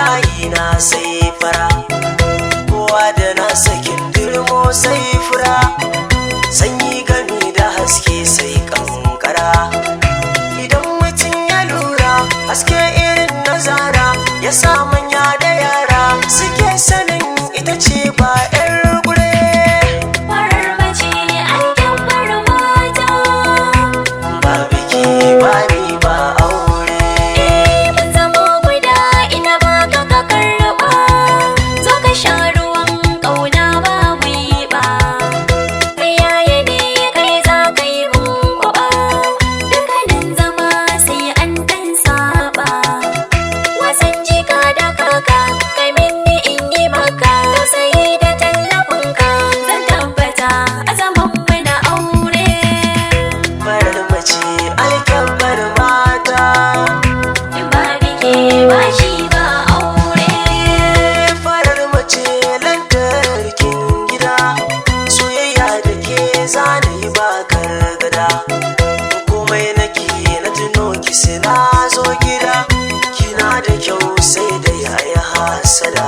layi na sai fara, kowa da na sakin dirmo sai fura, sanyi gami da haske sai kankara. Idan mutum ya lura haske irin na zara, ya sa manya da yara suke sanin ita ce ba 'yar gure. Farar mace alkyabbar mata, Ba biki ba ni ba aure. mun zamo guda ina baka ka karɓa, zo ka sha ruwan ƙauna ba gwiɓa. Kai yaya ne kai za ka yi mun kwaɓa, dukkanin zama sai an ɗan saɓa. Wasan jika da kaka kai minni in yi maka, tausayi da tallafinka zan tabbata a zaman mu na aure. Farar mace alkyabbar mata. In ba biki ba shi ba aure. Farar mace lantarkin gida, soyayya da ke zana yi bakar gada. Komai nake na tuno ki sai na zo gida, kina da kyau sai da yaya hasada.